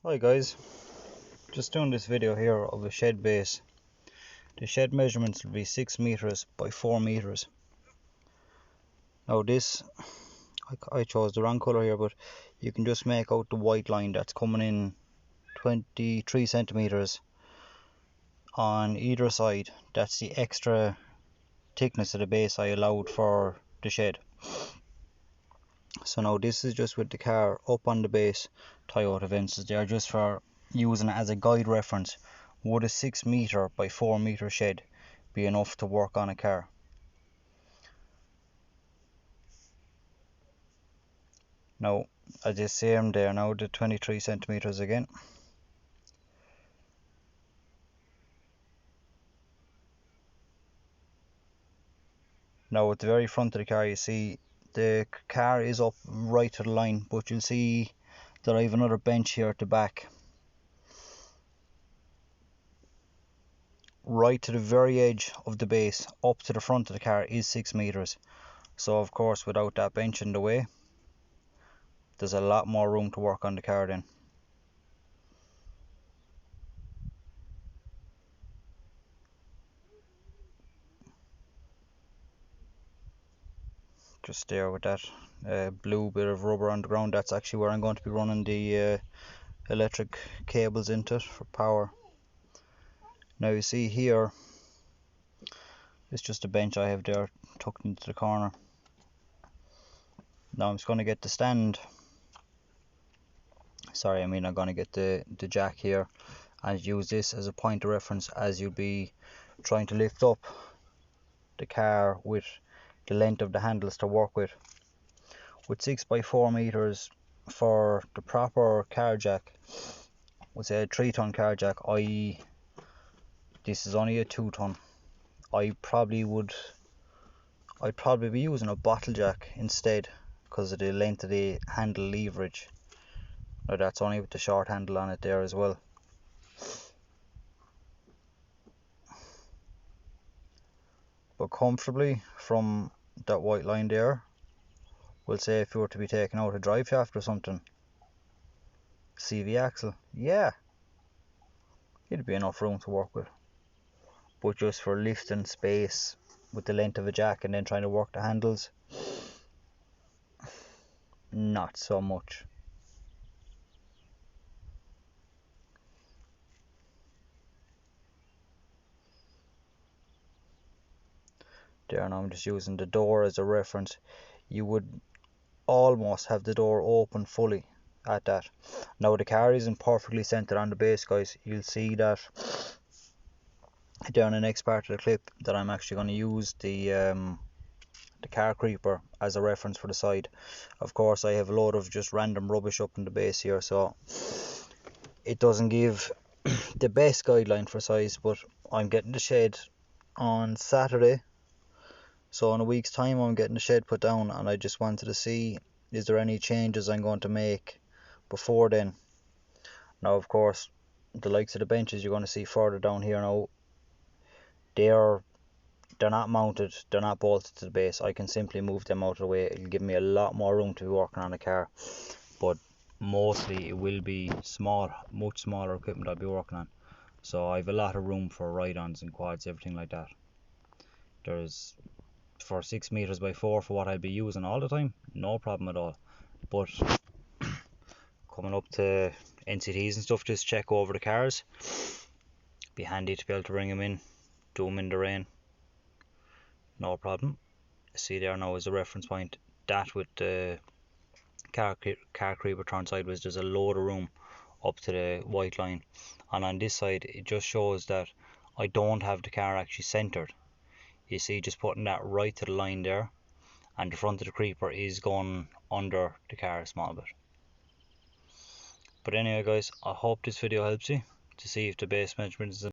Hi guys, just doing this video here of a shed base. The shed measurements will be 6 meters by 4 meters. Now this, I chose the wrong colour here, but you can just make out the white line that's coming in 23 centimeters on either side. That's the extra thickness of the base I allowed for the shed. So now this is just with the car up on the base. Toyota fences, they are just for using it as a guide reference. Would a 6 meter by 4 meter shed be enough to work on a car? Now I just see them there now, the 23 centimeters again. Now at the very front of the car, you see the car is up right to the line, but you'll see that I have another bench here at the back. Right to the very edge of the base, up to the front of the car, is 6 meters. So of course, without that bench in the way, there's a lot more room to work on the car then. Just there with that blue bit of rubber on the ground, that's actually where I'm going to be running the electric cables into it for power. Now you see here, it's just a bench I have there tucked into the corner. Now I'm just going to get the stand. I'm going to get the jack here and use this as a point of reference as you'll be trying to lift up the car with the length of the handles to work with. With 6 by 4 meters for the proper car jack, we'll say a 3-ton car jack, this is only a 2-ton. I'd probably be using a bottle jack instead because of the length of the handle leverage. Now that's only with the short handle on it there as well. But comfortably from that white line there, we'll say if you were to be taking out a drive shaft or something, CV axle, yeah, it'd be enough room to work with. But just for lifting space with the length of a jack and then trying to work the handles, not so much. There, now I'm just using the door as a reference. You would almost have the door open fully at that. Now the car isn't perfectly centered on the base, guys. You'll see that down the next part of the clip that I'm actually going to use the car creeper as a reference for the side. Of course, I have a load of just random rubbish up in the base here, so it doesn't give the best guideline for size, but I'm getting the shed on Saturday, so in a week's time I'm getting the shed put down, and I just wanted to see, is there any changes I'm going to make before then. Now of course, the likes of the benches you're going to see further down here now, they're not mounted, they're not bolted to the base. I can simply move them out of the way. It'll give me a lot more room to be working on a car, but mostly it will be much smaller equipment I'll be working on. So I have a lot of room for ride-ons and quads, everything like that. There's, for 6 meters by 4 for what I'll be using all the time, no problem at all. But coming up to NCTs and stuff, just check over the cars, be handy to be able to bring them in, do them in the rain, no problem. See there now is a reference point. That with the car creeper turned sideways, there's a load of room up to the white line, and on this side it just shows that I don't have the car actually centered. You see, just putting that right to the line there, and the front of the creeper is going under the car a small bit. But anyway guys, I hope this video helps you to see if the base measurement is